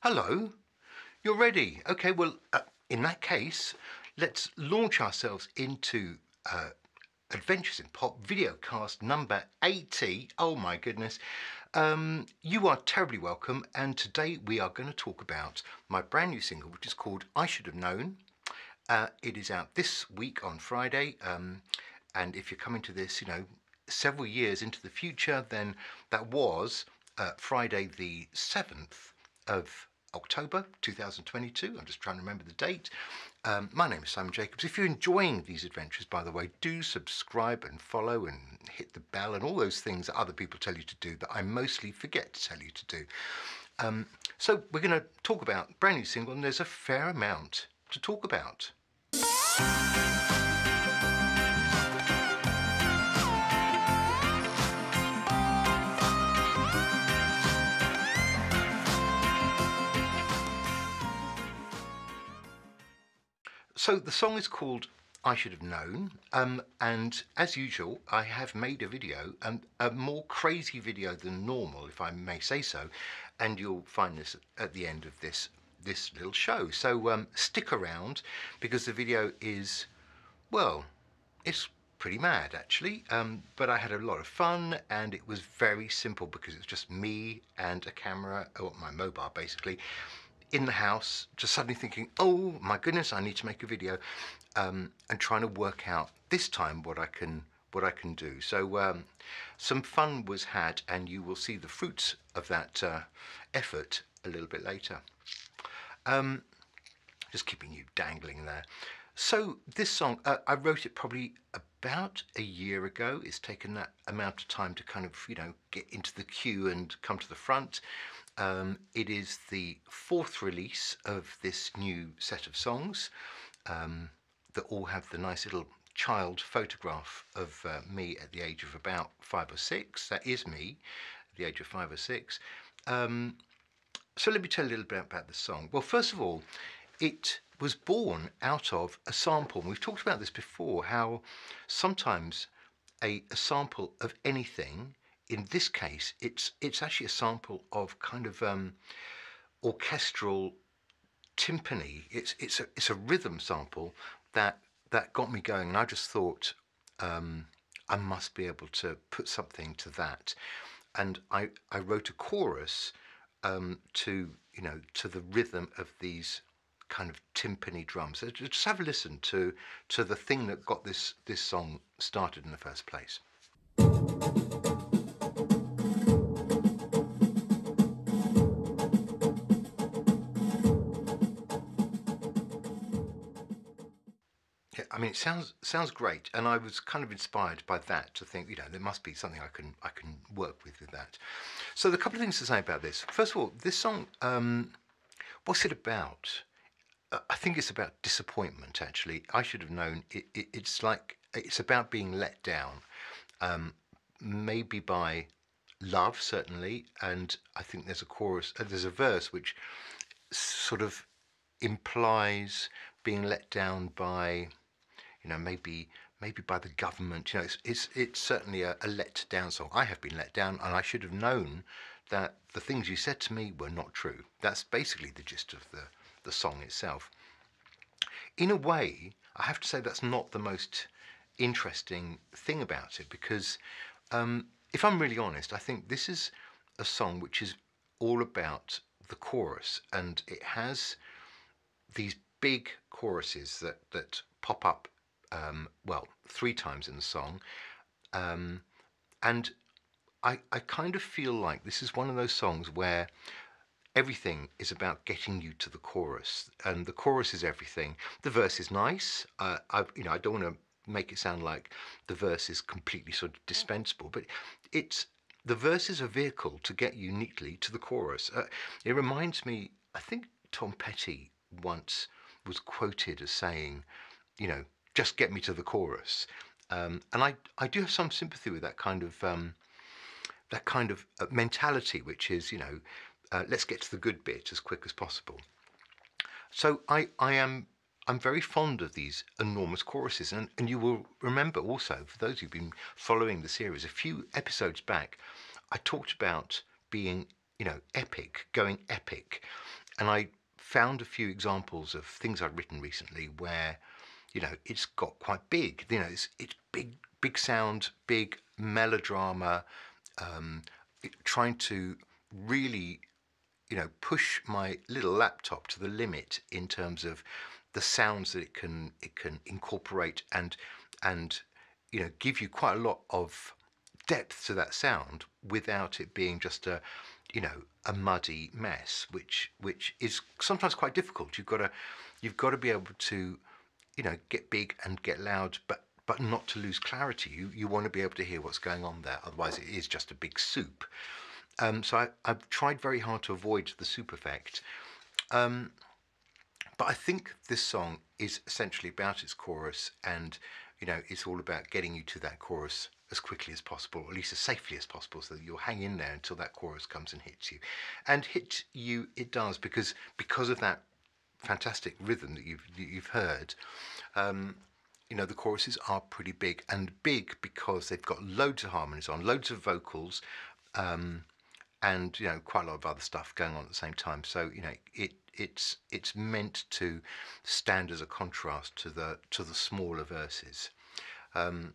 Hello, you're ready. Okay, well, in that case, let's launch ourselves into Adventures in Pop videocast number 80. Oh my goodness. You are terribly welcome, and today we are going to talk about my brand new single, which is called I Should Have Known. It is out this week on Friday, and if you're coming to this, several years into the future, then that was Friday the 7th of October 2022. I'm just trying to remember the date. My name is Simon Jacobs. If you're enjoying these adventures, by the way, do subscribe and follow and hit the bell and all those things that other people tell you to do that I mostly forget to tell you to do. So we're going to talk about brand new single, and there's a fair amount to talk about. So the song is called I Should Have Known, and as usual, I have made a video, a more crazy video than normal, if I may say so, and you'll find this at the end of this little show. So stick around, because the video is, well, it's pretty mad actually, but I had a lot of fun, and it was very simple because it's just me and a camera, or my mobile basically, in the house, just suddenly thinking, oh my goodness, I need to make a video, and trying to work out this time what I can do. So some fun was had, and you will see the fruits of that effort a little bit later. Just keeping you dangling there. So this song, I wrote it probably about a year ago. It's taken that amount of time to kind of, get into the queue and come to the front. It is the fourth release of this new set of songs that all have the nice little child photograph of me at the age of about 5 or 6. That is me at the age of 5 or 6. So let me tell you a little bit about the song. Well, first of all, it was born out of a sample. And we've talked about this before, how sometimes a sample of anything, in this case, it's actually a sample of kind of orchestral timpani. It's a rhythm sample that got me going, and I just thought I must be able to put something to that, and I wrote a chorus to the rhythm of these kind of timpani drums. So just have a listen to the thing that got this song started in the first place. I mean, it sounds great, and I was kind of inspired by that to think, there must be something I can work with that. So, the couple of things to say about this. First of all, this song, what's it about? I think it's about disappointment. Actually, I should have known. It's about being let down, maybe by love, certainly, and I think there's a chorus, there's a verse which sort of implies being let down by, maybe by the government. It's certainly a let down song. I have been let down, and I should have known that the things you said to me were not true. That's basically the gist of the song itself. In a way, I have to say that's not the most interesting thing about it, because if I'm really honest, I think this is a song which is all about the chorus, and it has these big choruses that pop up, well, 3 times in the song, and I kind of feel like this is one of those songs where everything is about getting you to the chorus, and the chorus is everything. The verse is nice. I don't want to make it sound like the verse is completely sort of dispensable, but the verse is a vehicle to get you neatly to the chorus. It reminds me, I think Tom Petty once was quoted as saying, just get me to the chorus, and I do have some sympathy with that kind of mentality, which is, let's get to the good bit as quick as possible. So I'm very fond of these enormous choruses, and you will remember also, for those who've been following the series, a few episodes back, I talked about being, epic, going epic, and I found a few examples of things I'd written recently where, it's got quite big. It's big sound, big melodrama, trying to really, push my little laptop to the limit in terms of the sounds that it can incorporate and give you quite a lot of depth to that sound without it being just a muddy mess, which is sometimes quite difficult. You've got to be able to get big and get loud, but not to lose clarity. You want to be able to hear what's going on there, otherwise it is just a big soup. So I've tried very hard to avoid the soup effect. But I think this song is essentially about its chorus, and it's all about getting you to that chorus as quickly as possible, or at least as safely as possible, so that you'll hang in there until that chorus comes and hits you. And hit you it does, because of that fantastic rhythm that you've heard. The choruses are pretty big, and big because they've got loads of harmonies on, loads of vocals, and quite a lot of other stuff going on at the same time. So it's meant to stand as a contrast to the smaller verses. And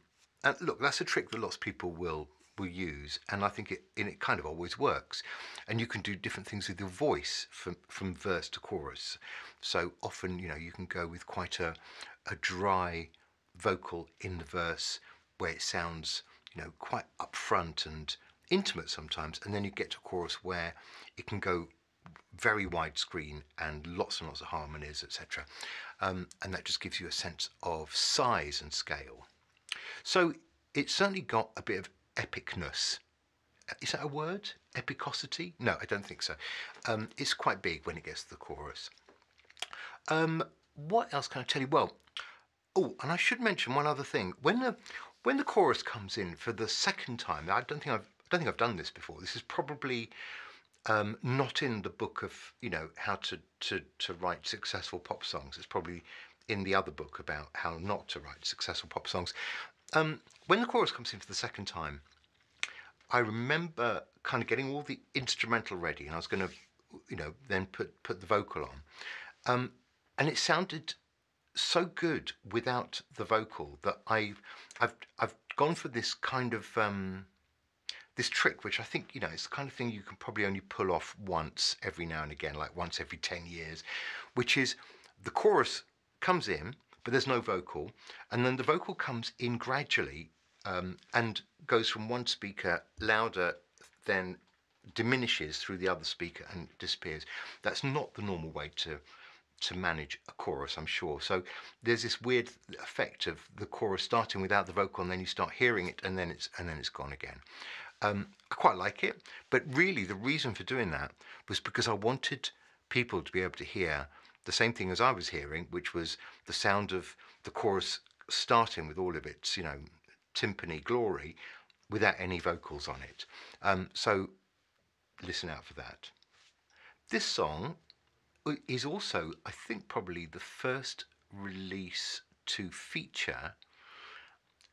look, that's a trick that lots of people will use, and I think it kind of always works. And you can do different things with your voice from verse to chorus. So often you can go with quite a dry vocal in the verse where it sounds quite upfront and intimate sometimes, and then you get to a chorus where it can go very widescreen and lots of harmonies, etc. And that just gives you a sense of size and scale. So it's certainly got a bit of epicness. Is that a word? Epicosity? No, I don't think so. It's quite big when it gets to the chorus. What else can I tell you? Well, and I should mention one other thing. When the chorus comes in for the second time, I don't think I've done this before. This is probably not in the book of how to write successful pop songs. It's probably in the other book about how not to write successful pop songs. When the chorus comes in for the second time, I remember kind of getting all the instrumental ready, and I was going to then put the vocal on, and it sounded so good without the vocal that I've gone for this kind of this trick, which I think it's the kind of thing you can probably only pull off once every now and again, like once every 10 years, which is the chorus comes in, but there's no vocal, and then the vocal comes in gradually and goes from one speaker louder, then diminishes through the other speaker and disappears. That's not the normal way to manage a chorus, I'm sure. So there's this weird effect of the chorus starting without the vocal, and then you start hearing it, and then it's gone again. I quite like it, but really the reason for doing that was because I wanted people to be able to hear the same thing as I was hearing, which was the sound of the chorus starting with all of its, timpani glory, without any vocals on it. So listen out for that. This song is also, I think, probably the first release to feature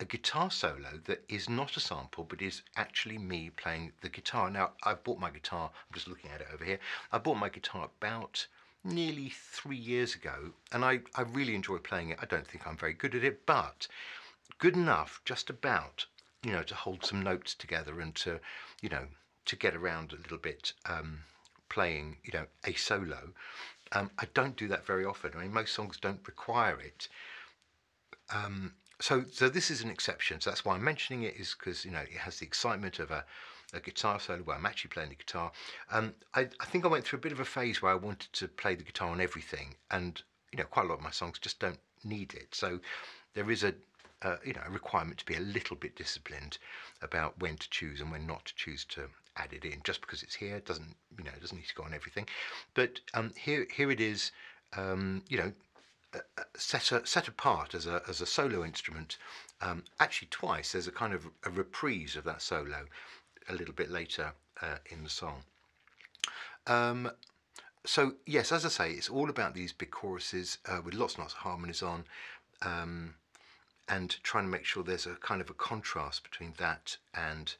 a guitar solo that is not a sample, but is actually me playing the guitar. Now, I bought my guitar, I'm just looking at it over here. I bought my guitar about nearly 3 years ago, and I really enjoy playing it. I don't think I'm very good at it, but good enough, just about, to hold some notes together and to get around a little bit playing, a solo. I don't do that very often. I mean, most songs don't require it. So this is an exception. So that's why I'm mentioning it, is because it has the excitement of a guitar solo where I'm actually playing the guitar. I think I went through a bit of a phase where I wanted to play the guitar on everything, and quite a lot of my songs just don't need it. So there is a requirement to be a little bit disciplined about when to choose and when not to choose to add it in. Just because it's here doesn't it doesn't need to go on everything. But here it is. Set apart as a solo instrument, actually twice. There's a kind of a reprise of that solo a little bit later in the song. So yes, as I say, it's all about these big choruses with lots and lots of harmonies on, and trying to make sure there's a kind of a contrast between that and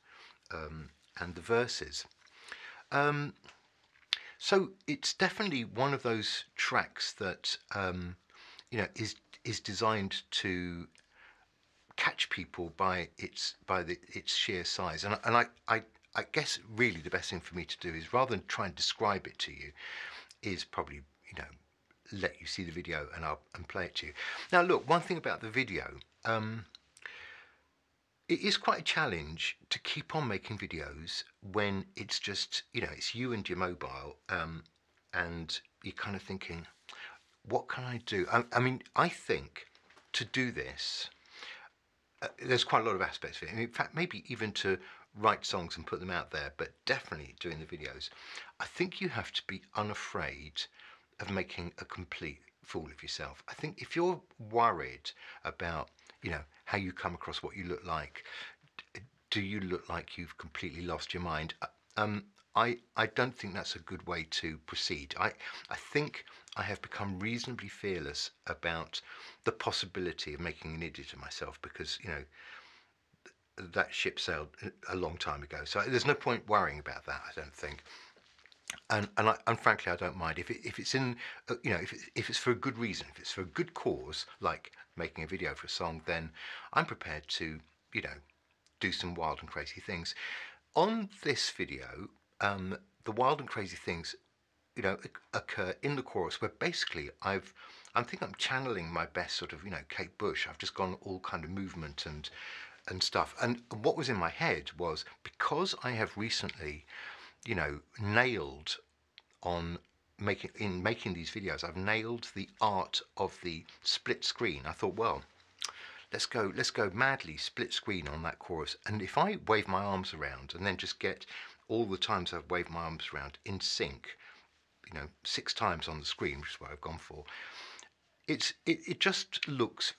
the verses. So it's definitely one of those tracks that is designed to catch people by its sheer size, and I guess really the best thing for me to do is, rather than try and describe it to you, is probably let you see the video and play it to you. Now look, one thing about the video, it is quite a challenge to keep on making videos when it's just it's you and your mobile, and you're kind of thinking, what can I do? I mean, I think to do this, there's quite a lot of aspects of it. In fact, maybe even to write songs and put them out there, but definitely doing the videos, I think you have to be unafraid of making a complete fool of yourself. I think if you're worried about, how you come across, what you look like, do you look like you've completely lost your mind? I don't think that's a good way to proceed. I think I have become reasonably fearless about the possibility of making an idiot of myself, because that ship sailed a long time ago. So there's no point worrying about that, I don't think. And frankly, I don't mind if it's in if it's for a good reason, if it's for a good cause, like making a video for a song, then I'm prepared to do some wild and crazy things. On this video, the wild and crazy things occur in the chorus, where basically I think I'm channeling my best sort of Kate Bush. I've just gone all kind of movement and stuff. And what was in my head was, because I have recently nailed on making these videos, I've nailed the art of the split screen. I thought, well, let's go madly split screen on that chorus, and if I wave my arms around and then just get all the times I've waved my arms around in sync, 6 times on the screen, which is what I've gone for, it just looks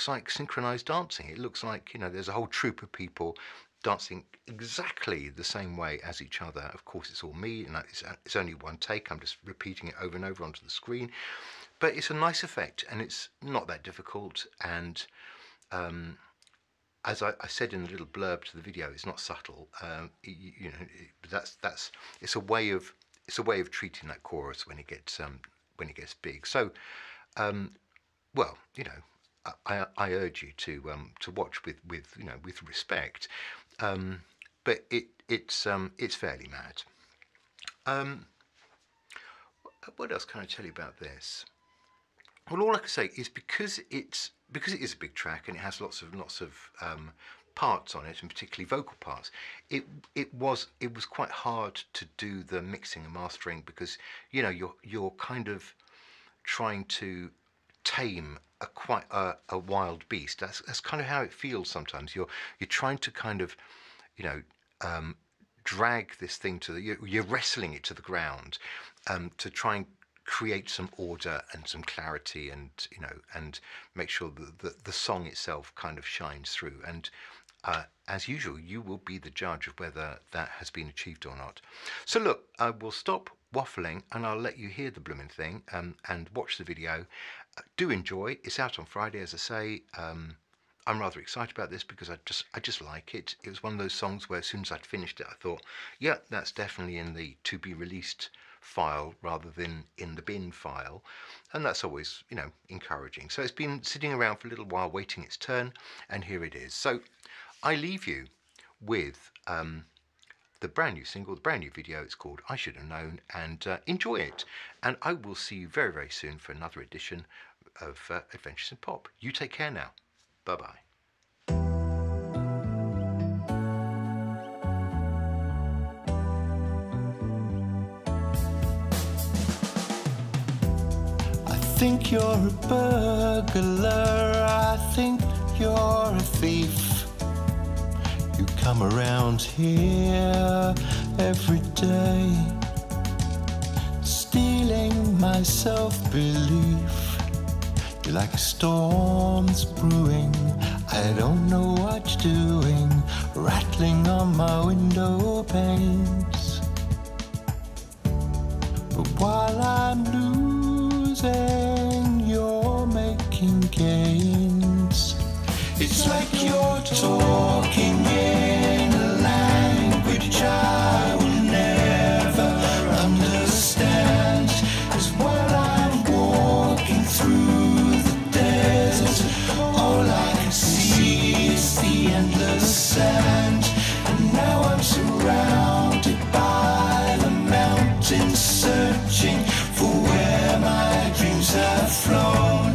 like synchronized dancing. It looks like there's a whole troop of people dancing exactly the same way as each other. Of course, it's all me, and it's only one take. I'm just repeating it over and over onto the screen, but it's a nice effect, and it's not that difficult. And as I said in the little blurb to the video, it's not subtle. It's a way of treating that chorus when it gets big. So, well, I urge you to watch with respect, but it's fairly mad. What else can I tell you about this? Well, all I can say is, because it is a big track and it has lots of parts on it, and particularly vocal parts, it was quite hard to do the mixing and mastering, because you're kind of trying to tame quite a wild beast. That's kind of how it feels sometimes. You're trying to kind of drag this thing you're wrestling it to the ground, to try and create some order and some clarity, and and make sure that the song itself kind of shines through. And as usual, you will be the judge of whether that has been achieved or not. So look, I will stop waffling and I'll let you hear the blooming thing, and watch the video. Do enjoy. It's out on Friday, as I say. I'm rather excited about this because I just like it. It was one of those songs where as soon as I'd finished it, I thought, yeah, that's definitely in the to be released file rather than in the bin file, and that's always encouraging. So it's been sitting around for a little while waiting its turn, and here it is. So I leave you with the brand new single, the brand new video. It's called I Should Have Known, and enjoy it, and I will see you very, very soon for another edition of Adventures in Pop. You take care now. Bye bye. I think you're a burglar, I think you're a thief. You come around here every day, stealing my self-belief. You're like a storm that's brewing, I don't know what you're doing, rattling on my window panes. But while I'm losing, you're making gains. It's like you're talking in a language I will never understand. searching for where my dreams have flown.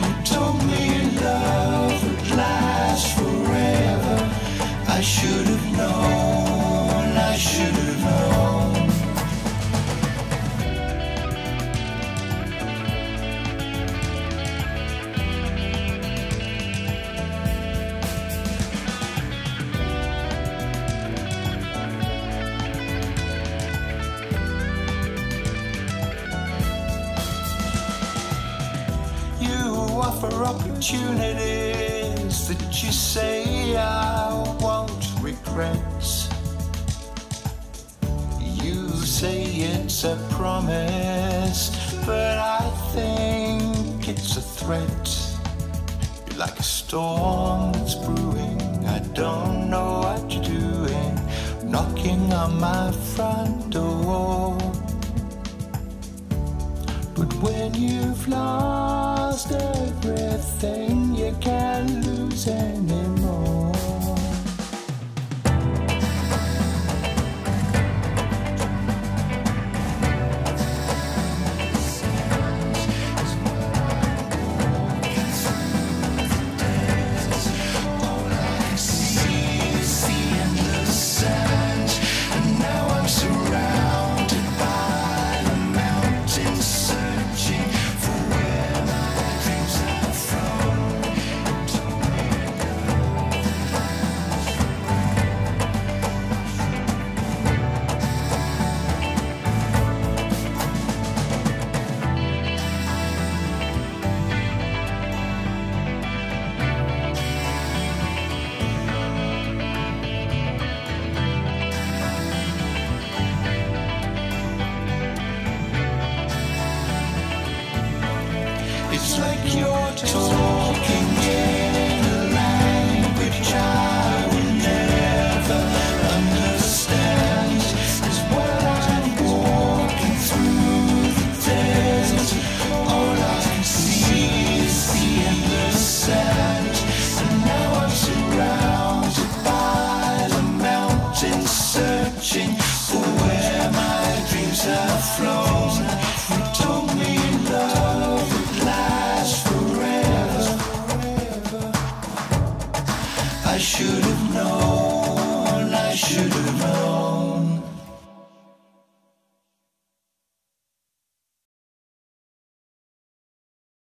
You told me love would last forever. I should have known, I should have known. Offer opportunities that you say I won't regret. You say it's a promise, but I think it's a threat. You're like a storm that's brewing. I don't know what you're doing, knocking on my front door. But when you've lost everything, you can't lose anymore. All I see is the endless sand, and now I'm surrounded by the mountains. It's like you're torn.